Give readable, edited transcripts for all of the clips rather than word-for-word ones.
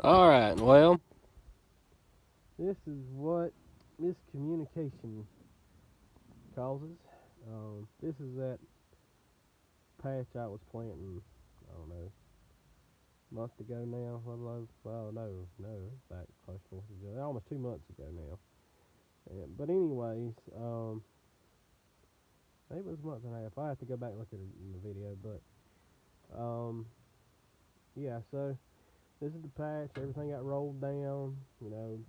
Alright, well, this is what miscommunication causes. This is that patch I was planting, I don't know, a month ago now. Well, no, back close to almost 2 months ago now. But anyways, maybe it was a month and a half. I have to go back and look at it in the video, but yeah. So this is the patch. Everything got rolled down, and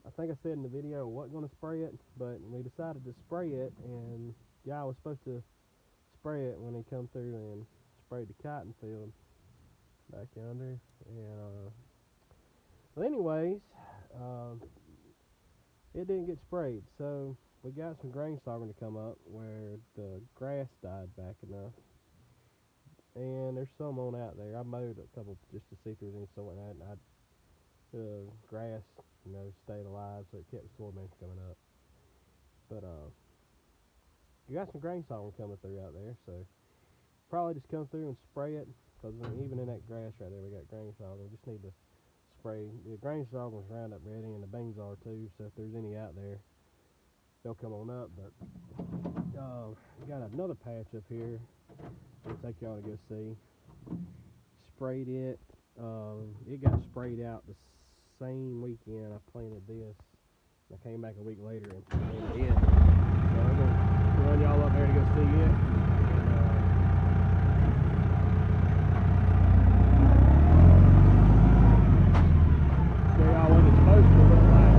I think I said in the video I wasn't going to spray it, but we decided to spray it, and guy was supposed to spray it when he come through and sprayed the cotton field back yonder. And but anyways, uh, it didn't get sprayed, so we got some grain starting to come up where the grass died back enough. And there's some on out there. I mowed a couple just to see if there was any soil in that, and the grass, stayed alive, so it kept the soybeans coming up. But you got some grain sorghum coming through out there, so probably just come through and spray it, because even in that grass right there, we got grain sorghum. We just need to spray. The grain sorghum is Roundup ready, and the beans are too, so if there's any out there, they'll come on up. But we got another patch up here I'll take y'all to go see. Sprayed it. It got sprayed out the same weekend I planted this. I came back a week later and planted it in. So I'm gonna run y'all up there to go see it. And show y'all what it's supposed to look like.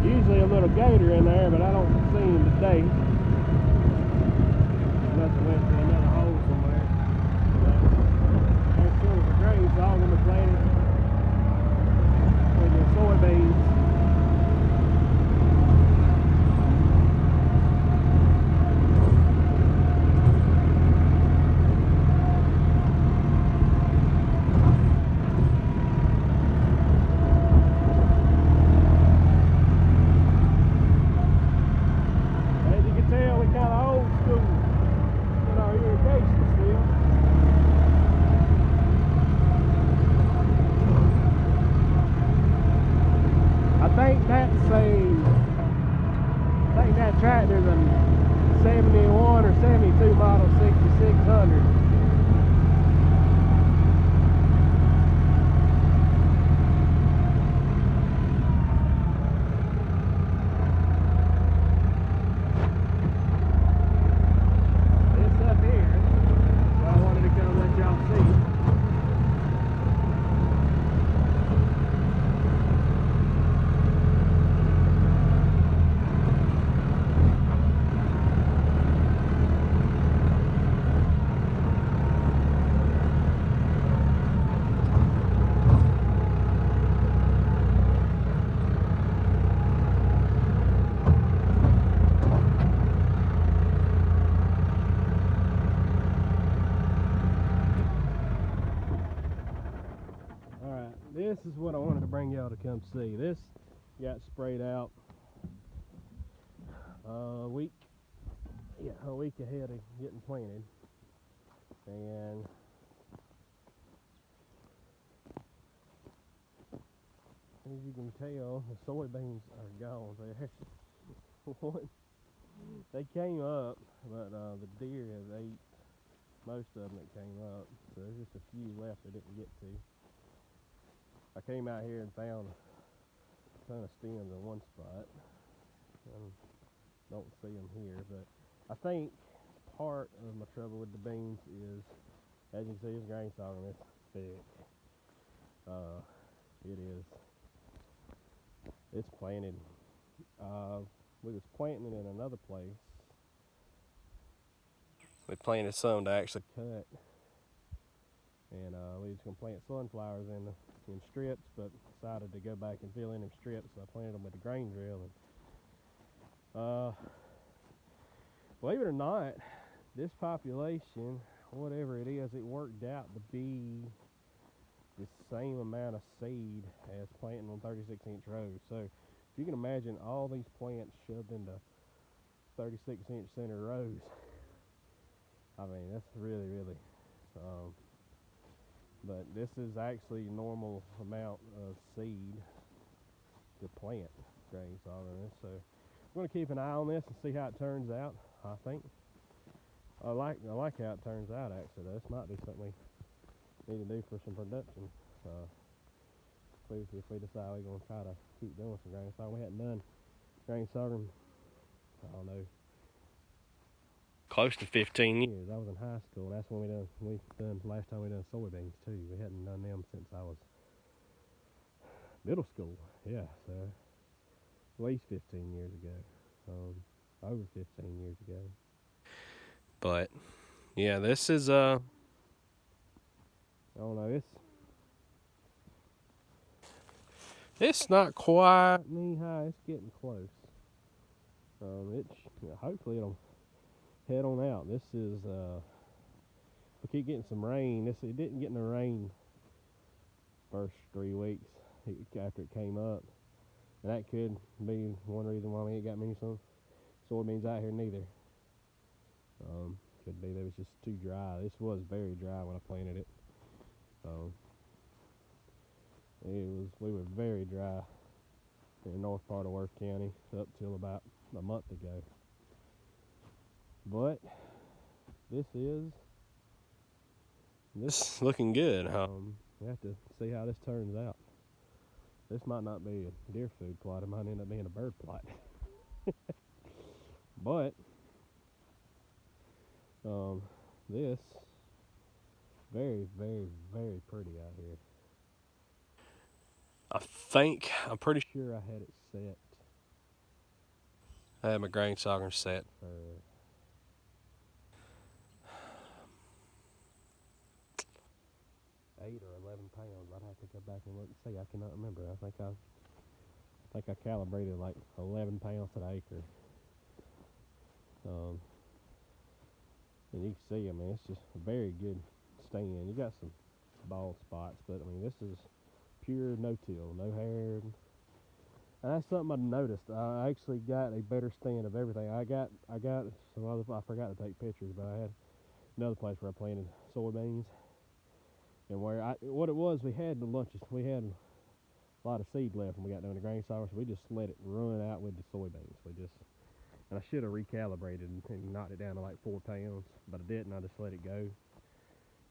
Usually a little gator in there, but I don't see him today. Must have went to another hole somewhere. There's some of the grain sorghum we planted with the soybeans. I think that tractor's a 71 or 72 model 6600. This up here, so I wanted to come let y'all see. This is what I wanted to bring y'all to come see. This got sprayed out a week ahead of getting planted, and as you can tell, the soybeans are gone there. They came up, but the deer have ate most of them that came up, so there's just a few left they didn't get to. I came out here and found a ton of stems in one spot. Don't see them here, but I think part of my trouble with the beans is, as you can see, this grain sorghum is thick. It is. It's planted. We was planting it in another place. We planted some to actually cut, and we was gonna plant sunflowers in strips, but decided to go back and fill in them strips. So I planted them with the grain drill. And believe it or not, this population, whatever it is, it worked out to be the same amount of seed as planting on 36-inch rows. So if you can imagine all these plants shoved into 36-inch center rows, I mean, that's really, really, but this is actually normal amount of seed to plant grain sorghum. So we're gonna keep an eye on this and see how it turns out. I think I like how it turns out, actually. This might be something we need to do for some production. If we decide we're gonna try to keep doing some grain sorghum. We hadn't done grain sorghum, I don't know, close to 15 years. I was in high school, and that's when we done last time we done soybeans too. We hadn't done them since I was middle school. Yeah, so at least 15 years ago. Over 15 years ago. But yeah, this is I don't know, it's not quite knee high. It's getting close. Hopefully it'll head on out. This is we keep getting some rain. It didn't get no rain first 3 weeks after it came up, and that could be one reason why we ain't got many soybeans out here neither. Could be that it was just too dry. This was very dry when I planted it. We were very dry in the north part of Worth County up till about a month ago. But this is looking good. We have to see how this turns out. This might not be a deer food plot. It might end up being a bird plot. But this very, very, very pretty out here. I'm pretty sure I had it set. I had my grain sorghum set for 8 or 11 pounds. I'd have to go back and look and see. I cannot remember. I think I calibrated like 11 pounds to the acre. And you can see, I mean, it's just a very good stand. You got some bald spots, but I mean, this is pure no-till, no hair. And that's something I noticed. I actually got a better stand of everything. I got some other. I forgot to take pictures, but I had another place where I planted soybeans, and what it was, we had the lunches. We had a lot of seed left when we got done the grain sorghum, so we just let it run out with the soybeans. And I should have recalibrated and knocked it down to like 4 pounds, but I didn't. I just let it go.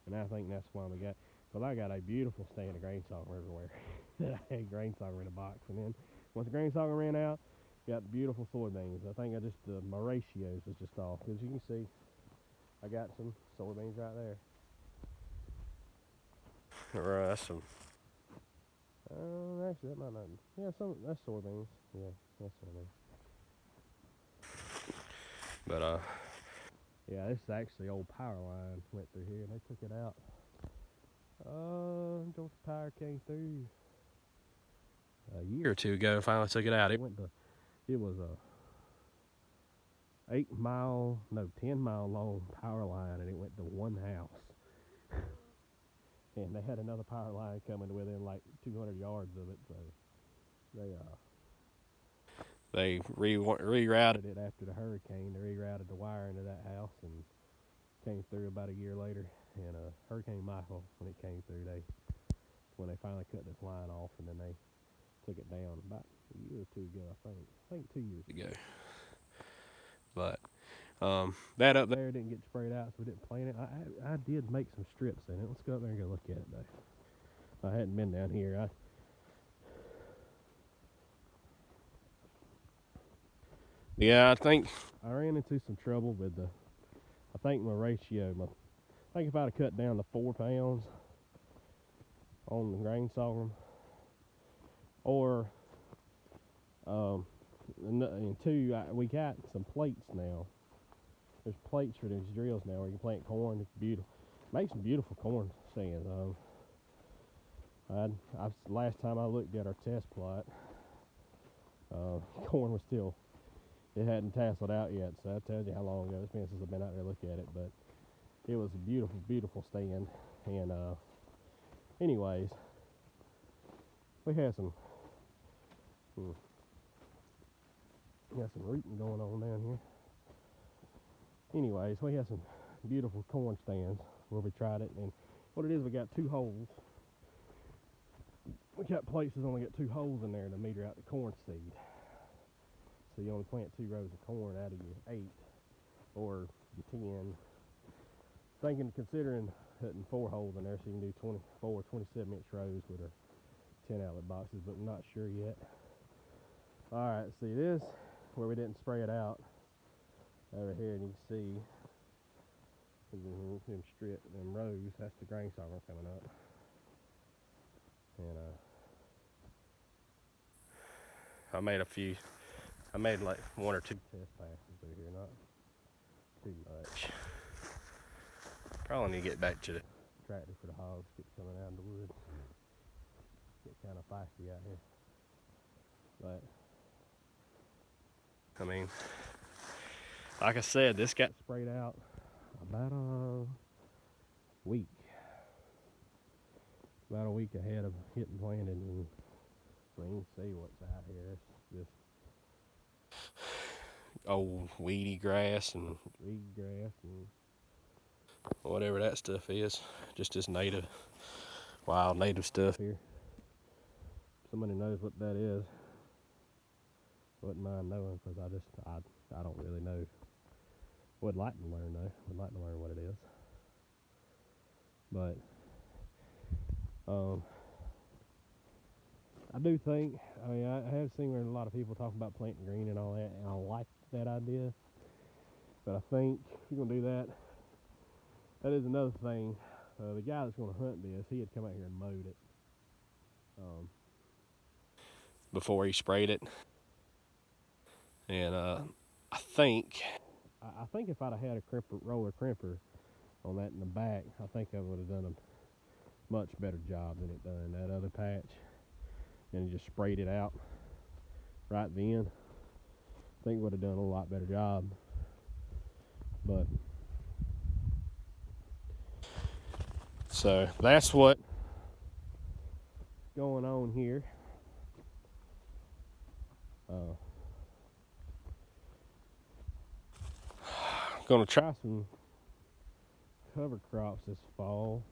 And I think that's why because I got a beautiful stand of grain sorghum everywhere. That I had grain sorghum in a box. And then once the grain sorghum ran out, got beautiful soybeans. I think my ratios was just off. As you can see, I got some soybeans right there. Right, that's some. Actually, that might not. Yeah, that's soybeans. Yeah, that's soybeans. But yeah, this is actually old power line went through here, and they took it out. Georgia Power came through a year or two ago and finally took it out. It was a 10-mile long power line, and it went to one house. And they had another power line coming within like 200 yards of it, so they rerouted it after the hurricane. They rerouted the wire into that house and came through about a year later. And Hurricane Michael, when it came through, when they finally cut this line off, and then they took it down about a year or two ago, I think 2 years ago. But that up there didn't get sprayed out, so we didn't plant it. I did make some strips in it. Let's go up there and go look at it though. I hadn't been down here. Yeah, I think I ran into some trouble with my ratio. I think if I'd have cut down to 4 pounds on the grain sorghum, Or and two, we got some plates now. There's plates for these drills now where you can plant corn. It's beautiful. Make some beautiful corn stands. Last time I looked at our test plot, corn was still, it hadn't tasseled out yet, so that tells you how long ago it's been since I've been out there looking at it. But it was a beautiful, beautiful stand. And anyways, we had some rooting going on down here. Anyways, we had some beautiful corn stands where we tried it, and what it is, we got 2 holes. We got places only got 2 holes in there to meter out the corn seed. So you only plant 2 rows of corn out of your 8 or your 10. Considering putting 4 holes in there so you can do 24, 27-inch rows with our 10 outlet boxes, but we're not sure yet. Alright, see this where we didn't spray it out over here, and you can see them rows, that's the grain sorghum coming up. And I made like 1 or 2 test passes through here, not too much. Probably need to get back to the tractor for the hogs, get coming out in the woods. Get kind of feisty out here. But I mean, like I said, this got sprayed out about a week. About a week ahead of hitting planted, and I mean, you can see what's out here. It's just old weedy grass and whatever that stuff is. Just this native, wild native stuff here. Somebody knows what that is. Wouldn't mind knowing, because I don't really know. Would like to learn though. Would like to learn what it is. But I do think, I mean, I have seen where a lot of people talk about planting green and all that, and I like that idea. But I think if you're gonna do that, that is another thing. The guy that's gonna hunt this, he had come out here and mowed it before he sprayed it. And I think if I'd have had a roller crimper on that in the back, I think I would have done a much better job than it done that other patch. And he just sprayed it out right then. I think it would have done a lot better job. But so that's what's going on here. Gonna try some cover crops this fall.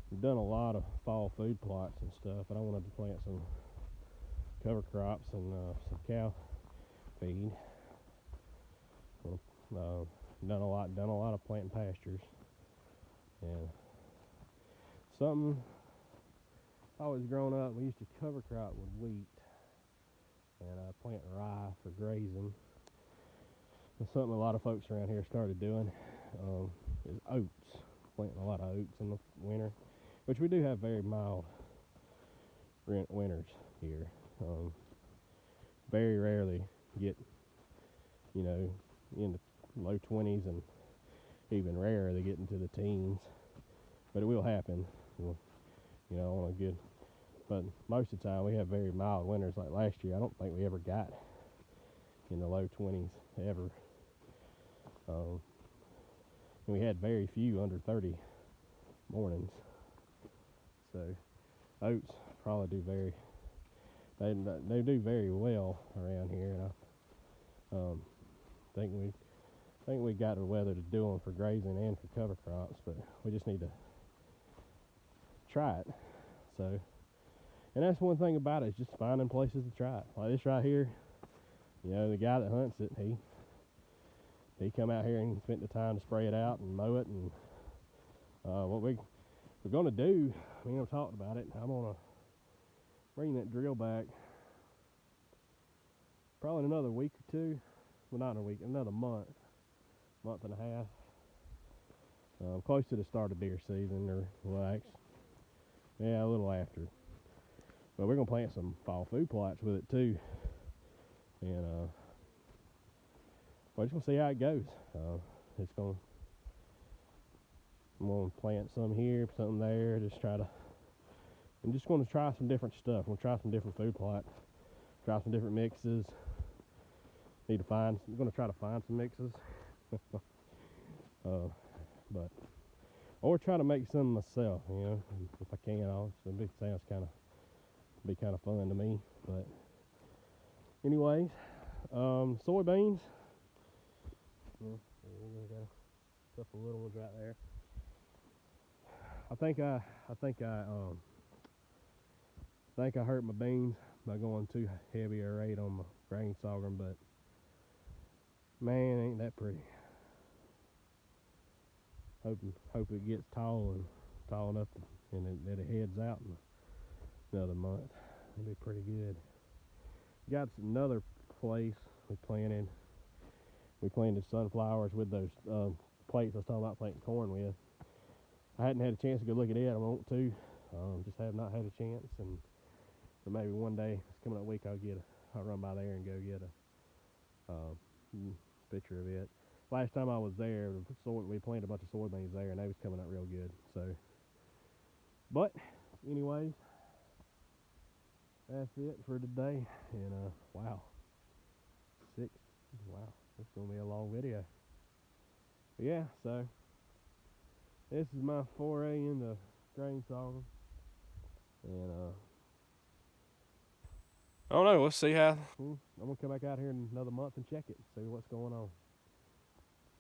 We've done a lot of fall food plots and stuff, but I wanted to plant some cover crops and some cow feed. Done a lot of planting pastures, and something always grown up. We used to cover crop with wheat and plant rye for grazing. And something a lot of folks around here started doing is oats. Planting a lot of oats in the winter, which we do have very mild winters here. Very rarely get, in the low 20s, and even rarer they get into the teens. But it will happen, on a good. But most of the time we have very mild winters. Like last year, I don't think we ever got in the low 20s ever. And we had very few under 30 mornings. So oats probably they do very well around here, and I think we got the weather to do them for grazing and for cover crops, but we just need to try it. So, and that's one thing about it, is just finding places to try it. Like this right here, the guy that hunts it, he come out here and spent the time to spray it out and mow it. And what we're gonna do, I've talked about it, I'm gonna bring that drill back probably in another week or two. Well, not in a week, another month and a half. Close to the start of deer season, or a little after. But we're gonna plant some fall food plots with it too, and we're just gonna see how it goes. It's gonna I'm gonna plant some here, something there, just try to. I'm just gonna try some different stuff. I'm gonna try some different food plots, try some different mixes. I'm gonna try to find some mixes, but or try to make some myself. You know, if I can. It sounds be kind of fun to me. But anyways, soybeans. We're gonna go a couple little ones right there. I think I hurt my beans by going too heavy a rate on my grain sorghum, but man, ain't that pretty. Hope it gets tall enough and that it heads out in another month. It'll be pretty good. Got another place we planted sunflowers with those plates I was talking about planting corn with. I hadn't had a chance to go look at it. I want to. Just have not had a chance, but maybe one day, this coming up week, I'll run by there and go get a picture of it. Last time I was there, we planted a bunch of soybeans there, and they was coming out real good. So, but anyways, that's it for today. And wow, wow, it's gonna be a long video. But yeah, so this is my foray into grain sorghum, and I don't know. Let's see how. I'm gonna come back out here in another month and check it, see what's going on.